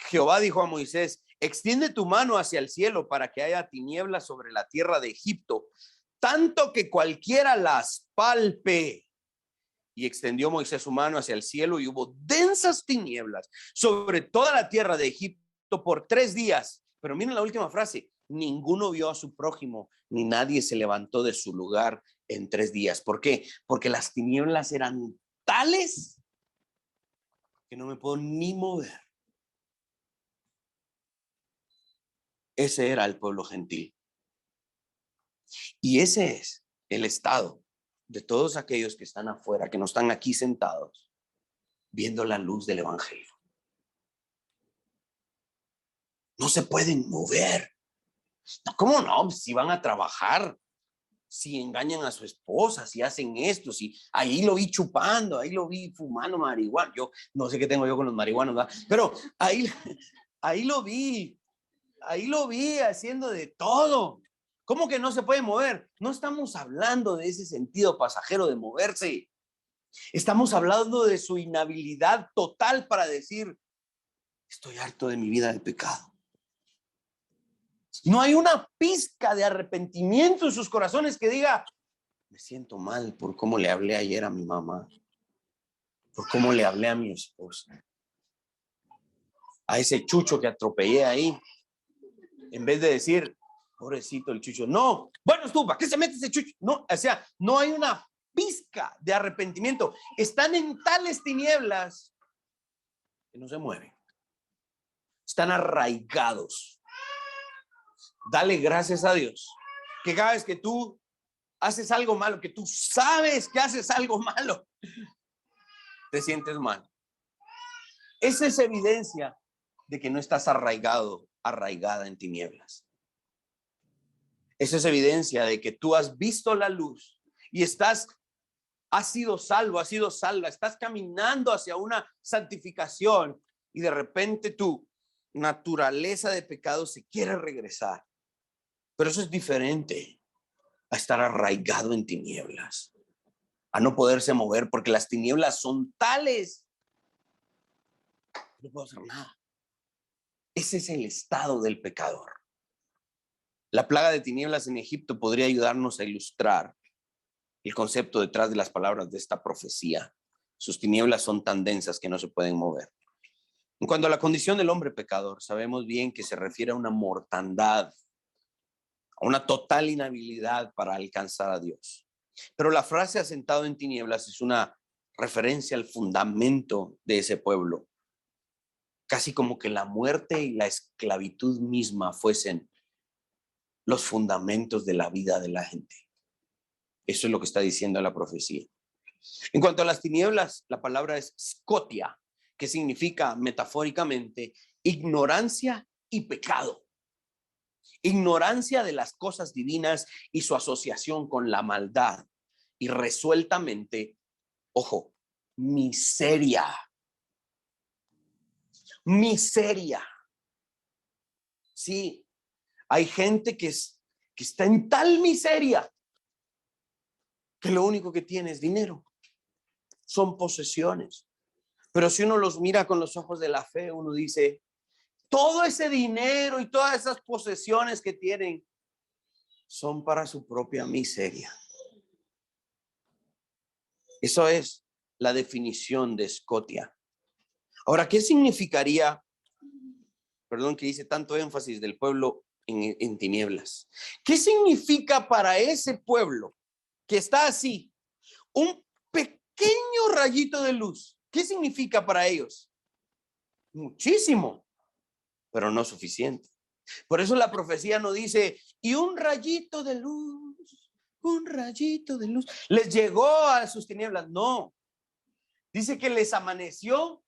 Jehová dijo a Moisés, extiende tu mano hacia el cielo para que haya tinieblas sobre la tierra de Egipto, tanto que cualquiera las palpe. Y extendió Moisés su mano hacia el cielo y hubo densas tinieblas sobre toda la tierra de Egipto por 3 días. Pero miren la última frase, Ninguno vio a su prójimo, ni nadie se levantó de su lugar en 3 días. ¿Por qué? Porque las tinieblas eran tales que no me puedo ni mover. Ese era el pueblo gentil. Y ese es el estado de todos aquellos que están afuera, que no están aquí sentados, viendo la luz del evangelio. No se pueden mover. ¿Cómo no? Si van a trabajar, si engañan a su esposa, si hacen esto, si ahí lo vi chupando, ahí lo vi fumando marihuana. Yo no sé qué tengo yo con los marihuanos, ¿verdad? Pero ahí lo vi haciendo de todo. ¿Cómo que no se puede mover? No estamos hablando de ese sentido pasajero de moverse. Estamos hablando de su inhabilidad total para decir, estoy harto de mi vida de pecado. No hay una pizca de arrepentimiento en sus corazones que diga, me siento mal por cómo le hablé ayer a mi mamá, por cómo le hablé a mi esposa, a ese chucho que atropellé ahí. En vez de decir, pobrecito el chucho, no, bueno, tú, ¿para qué se mete ese chucho? No, o sea, no hay una pizca de arrepentimiento. Están en tales tinieblas que no se mueven. Están arraigados. Dale gracias a Dios que cada vez que tú haces algo malo, que tú sabes que haces algo malo, te sientes mal. Esa es evidencia de que no estás arraigada en tinieblas. Esa es evidencia de que tú has visto la luz y has sido salvo, has sido salva, estás caminando hacia una santificación y de repente tu naturaleza de pecado se quiere regresar. Pero eso es diferente a estar arraigado en tinieblas, a no poderse mover porque las tinieblas son tales. No puedo hacer nada. Ese es el estado del pecador. La plaga de tinieblas en Egipto podría ayudarnos a ilustrar el concepto detrás de las palabras de esta profecía. Sus tinieblas son tan densas que no se pueden mover. En cuanto a la condición del hombre pecador, sabemos bien que se refiere a una mortandad, a una total inhabilidad para alcanzar a Dios. Pero la frase asentado en tinieblas es una referencia al fundamento de ese pueblo. Casi como que la muerte y la esclavitud misma fuesen los fundamentos de la vida de la gente. Eso es lo que está diciendo la profecía. En cuanto a las tinieblas, la palabra es scotia, que significa metafóricamente ignorancia y pecado. Ignorancia de las cosas divinas y su asociación con la maldad. Y resueltamente, ojo, miseria. Miseria. Sí, hay gente que está en tal miseria que lo único que tiene es dinero. Son posesiones. Pero si uno los mira con los ojos de la fe, uno dice, todo ese dinero y todas esas posesiones que tienen son para su propia miseria. Eso es la definición de scotia. Ahora, ¿qué significaría, perdón que hice tanto énfasis del pueblo en tinieblas? ¿Qué significa para ese pueblo que está así, un pequeño rayito de luz? ¿Qué significa para ellos? Muchísimo, pero no suficiente. Por eso la profecía no dice, y un rayito de luz, les llegó a sus tinieblas. No, dice que les amaneció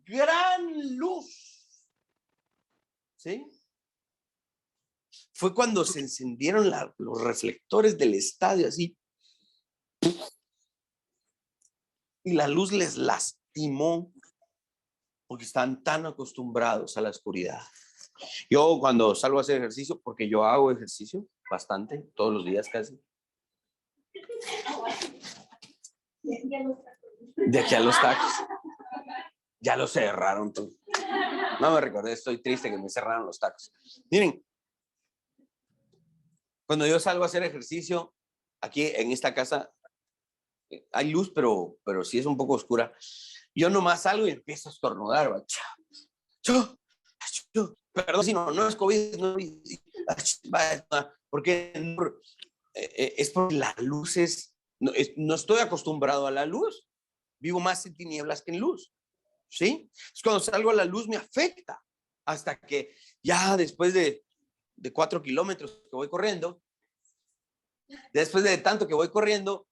gran luz. ¿Sí? Fue cuando se encendieron los reflectores del estadio así. Y la luz les lastimó porque están tan acostumbrados a la oscuridad. Yo cuando salgo a hacer ejercicio, porque yo hago ejercicio bastante, todos los días casi. De aquí a los tacos. Ya lo cerraron tú. No me recordé, estoy triste que me cerraron los tacos. Miren, cuando yo salgo a hacer ejercicio, aquí en esta casa hay luz, pero sí es un poco oscura. Yo nomás salgo y empiezo a estornudar. Perdón, si no es COVID, no, porque es porque la luz no estoy acostumbrado a la luz. Vivo más en tinieblas que en luz. ¿Sí? Es cuando salgo a la luz me afecta hasta que ya después de 4 kilómetros que voy corriendo, después de tanto que voy corriendo,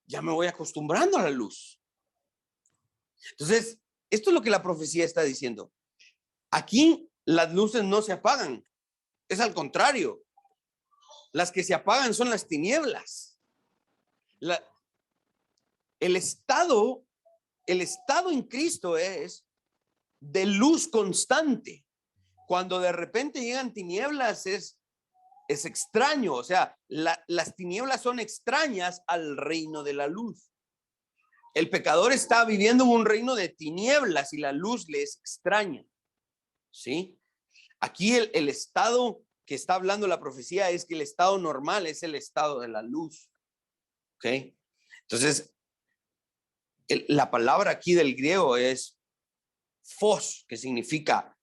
ya me voy acostumbrando a la luz. Entonces, esto es lo que la profecía está diciendo. Aquí las luces no se apagan, es al contrario. Las que se apagan son las tinieblas. El estado en Cristo es de luz constante. Cuando de repente llegan tinieblas es extraño. O sea, las tinieblas son extrañas al reino de la luz. El pecador está viviendo en un reino de tinieblas y la luz le es extraña. ¿Sí? Aquí el estado que está hablando la profecía es que el estado normal es el estado de la luz. ¿Ok? Entonces, la palabra aquí del griego es phos, que significa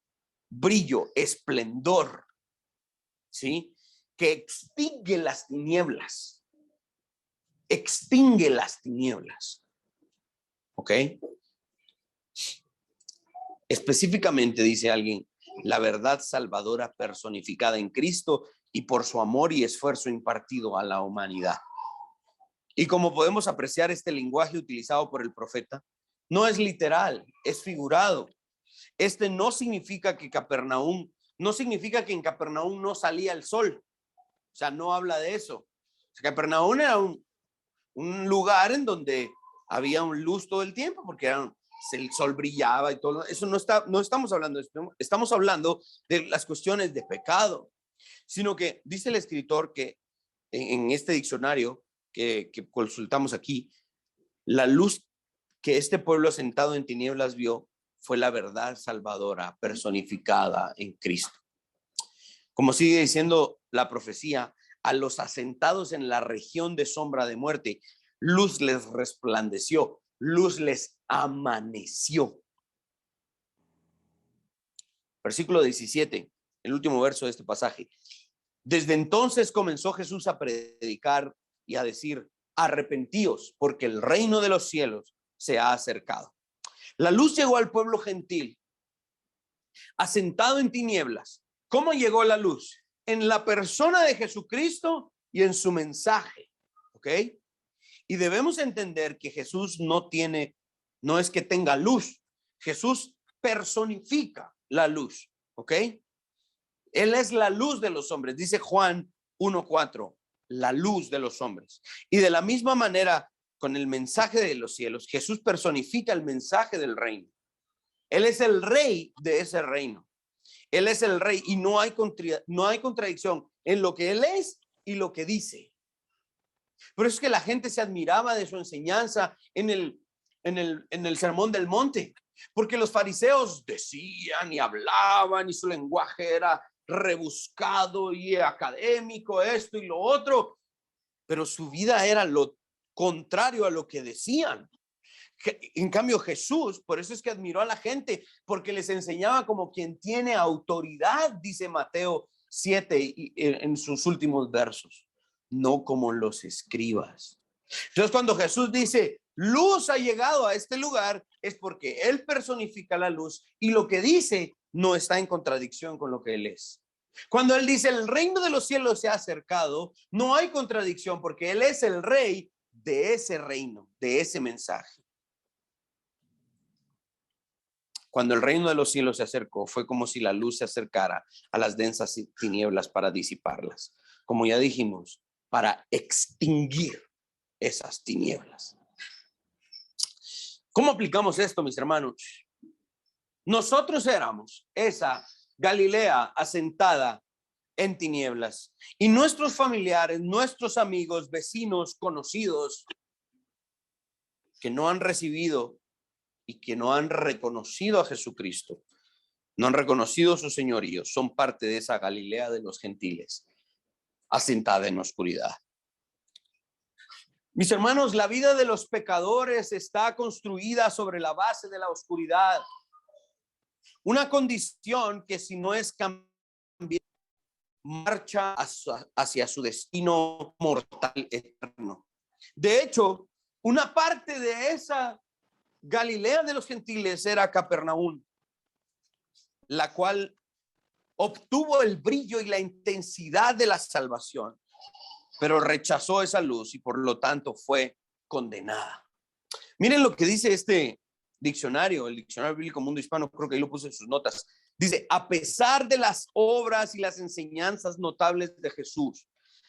brillo, esplendor, ¿sí? Que extingue las tinieblas. Extingue las tinieblas. ¿Ok? Específicamente dice alguien, la verdad salvadora personificada en Cristo y por su amor y esfuerzo impartido a la humanidad. Y como podemos apreciar, este lenguaje utilizado por el profeta no es literal, es figurado. Este no significa que en Capernaum no salía el sol. O sea, no habla de eso. Capernaum era un lugar en donde había un luz todo el tiempo porque el sol brillaba y todo. Eso no estamos hablando de esto. Estamos hablando de las cuestiones de pecado, sino que dice el escritor que en este diccionario que consultamos aquí, la luz que este pueblo asentado en tinieblas vio fue la verdad salvadora personificada en Cristo. Como sigue diciendo la profecía, a los asentados en la región de sombra de muerte, luz les resplandeció, luz les amaneció. Versículo 17, el último verso de este pasaje. Desde entonces comenzó Jesús a predicar y a decir, arrepentíos, porque el reino de los cielos se ha acercado. La luz llegó al pueblo gentil, asentado en tinieblas. ¿Cómo llegó la luz? En la persona de Jesucristo y en su mensaje. ¿Ok? Y debemos entender que Jesús no es que tenga luz. Jesús personifica la luz. ¿Ok? Él es la luz de los hombres. Dice Juan 1:4, la luz de los hombres. Y de la misma manera, con el mensaje de los cielos, Jesús personifica el mensaje del reino. Él es el rey de ese reino. Él es el rey y no hay contradicción en lo que él es y lo que dice. Por eso es que la gente se admiraba de su enseñanza en el Sermón del Monte, porque los fariseos decían y hablaban y su lenguaje era rebuscado y académico, esto y lo otro, pero su vida era lo contrario a lo que decían. En cambio Jesús, por eso es que admiró a la gente, porque les enseñaba como quien tiene autoridad, dice Mateo 7 en sus últimos versos, no como los escribas. Entonces cuando Jesús dice, luz ha llegado a este lugar, es porque él personifica la luz y lo que dice no está en contradicción con lo que él es. Cuando él dice, el reino de los cielos se ha acercado, no hay contradicción porque él es el rey de ese reino, de ese mensaje. Cuando el reino de los cielos se acercó, fue como si la luz se acercara a las densas tinieblas para disiparlas. Como ya dijimos, para extinguir esas tinieblas. ¿Cómo aplicamos esto, mis hermanos? Nosotros éramos esa Galilea asentada en tinieblas y nuestros familiares, nuestros amigos, vecinos, conocidos que no han recibido y que no han reconocido a Jesucristo, no han reconocido su señorío, son parte de esa Galilea de los gentiles, asentada en oscuridad. Mis hermanos, la vida de los pecadores está construida sobre la base de la oscuridad. Una condición que si no es cambiada, marcha hacia su destino mortal eterno. De hecho, una parte de esa Galilea de los gentiles era Capernaum, la cual obtuvo el brillo y la intensidad de la salvación, pero rechazó esa luz y por lo tanto fue condenada. Miren lo que dice este diccionario, el Diccionario Bíblico Mundo Hispano, creo que ahí lo puse en sus notas. Dice, a pesar de las obras y las enseñanzas notables de Jesús,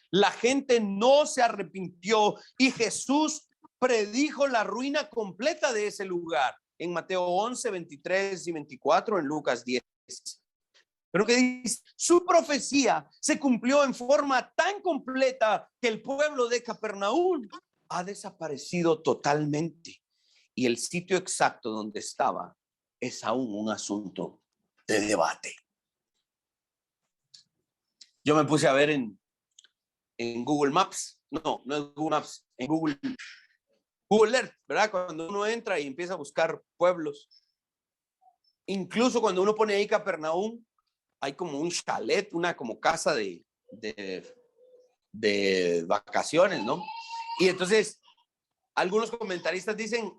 la gente no se arrepintió y Jesús predijo la ruina completa de ese lugar en Mateo 11, 23 y 24, en Lucas 10. Pero que dice, su profecía se cumplió en forma tan completa que el pueblo de Capernaum ha desaparecido totalmente y el sitio exacto donde estaba es aún un asunto de debate. Yo me puse a ver en Google Maps, no es Google Maps, en Google Earth, ¿verdad? Cuando uno entra y empieza a buscar pueblos, incluso cuando uno pone ahí Capernaum, hay como un chalet, una como casa de vacaciones, ¿no? Y entonces algunos comentaristas dicen,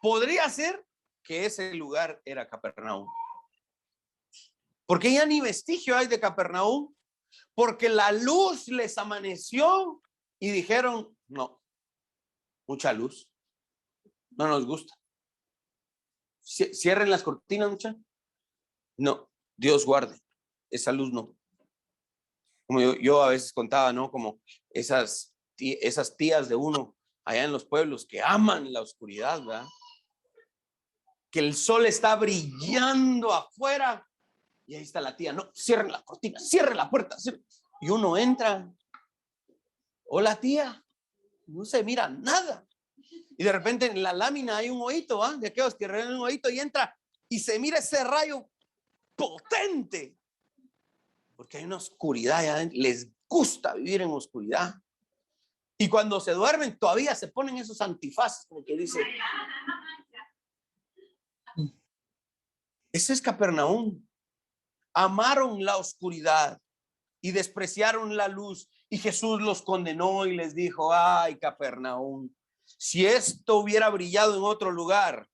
podría ser que ese lugar era Capernaum. Porque ya ni vestigio hay de Capernaum, porque la luz les amaneció y dijeron, no, mucha luz, no nos gusta. Cierren las cortinas, mucha. No, Dios guarde, esa luz no. Como yo a veces contaba, ¿no? Como esas tías de uno allá en los pueblos que aman la oscuridad, ¿verdad? Que el sol está brillando afuera y ahí está la tía, no, cierren la cortina, cierren la puerta, cierren. Y uno entra, hola tía, no se mira nada. Y de repente en la lámina hay un hoyito, ¿ah? De aquellos que revelan un hoyito y entra y se mira ese rayo potente. Porque hay una oscuridad, ya les gusta vivir en oscuridad. Y cuando se duermen todavía se ponen esos antifaces, como que dice, ese es Capernaum. Amaron la oscuridad y despreciaron la luz. Y Jesús los condenó y les dijo, ay, Capernaum, si esto hubiera brillado en otro lugar,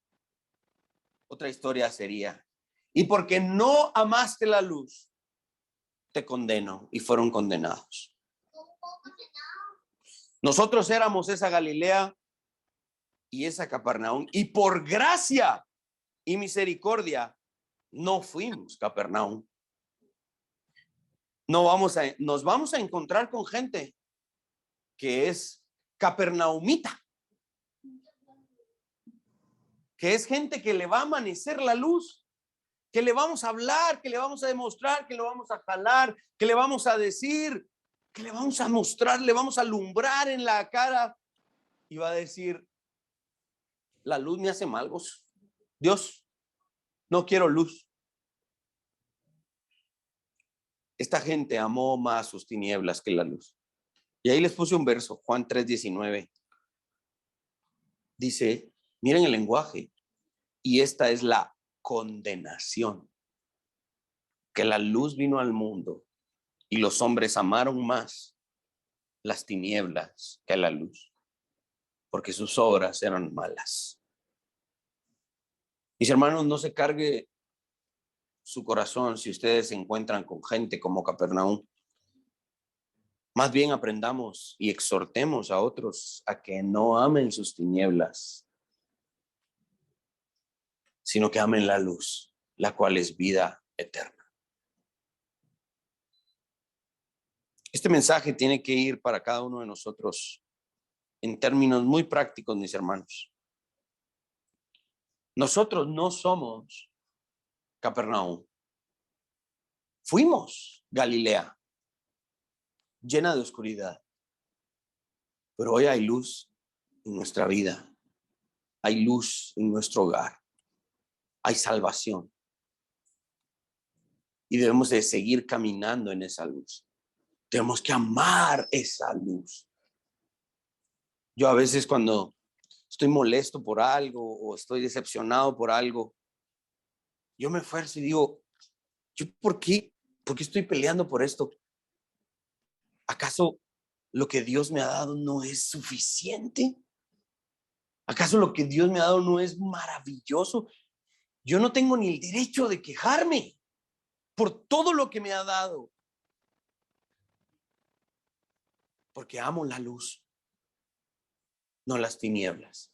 otra historia sería. Y porque no amaste la luz, te condeno. Y fueron condenados. Nosotros éramos esa Galilea y esa Capernaum. Y por gracia y misericordia, no fuimos Capernaum. Nos vamos a encontrar con gente que es capernaumita, que es gente que le va a amanecer la luz, que le vamos a hablar, que le vamos a demostrar, que lo vamos a jalar, que le vamos a decir, que le vamos a mostrar, le vamos a alumbrar en la cara y va a decir, la luz me hace mal, vos. Dios, no quiero luz. Esta gente amó más sus tinieblas que la luz. Y ahí les puse un verso, Juan 3:19. Dice, miren el lenguaje, y esta es la condenación, que la luz vino al mundo y los hombres amaron más las tinieblas que la luz, porque sus obras eran malas. Mis hermanos, no se cargue su corazón si ustedes se encuentran con gente como Capernaum. Más bien aprendamos y exhortemos a otros a que no amen sus tinieblas, sino que amen la luz, la cual es vida eterna. Este mensaje tiene que ir para cada uno de nosotros en términos muy prácticos, mis hermanos. Nosotros no somos Capernaum. Fuimos Galilea, llena de oscuridad. Pero hoy hay luz en nuestra vida. Hay luz en nuestro hogar. Hay salvación. Y debemos de seguir caminando en esa luz. Tenemos que amar esa luz. Yo a veces cuando estoy molesto por algo o estoy decepcionado por algo, yo me esfuerzo y digo, ¿yo por qué estoy peleando por esto? ¿Acaso lo que Dios me ha dado no es suficiente? ¿Acaso lo que Dios me ha dado no es maravilloso? Yo no tengo ni el derecho de quejarme por todo lo que me ha dado, porque amo la luz, no las tinieblas.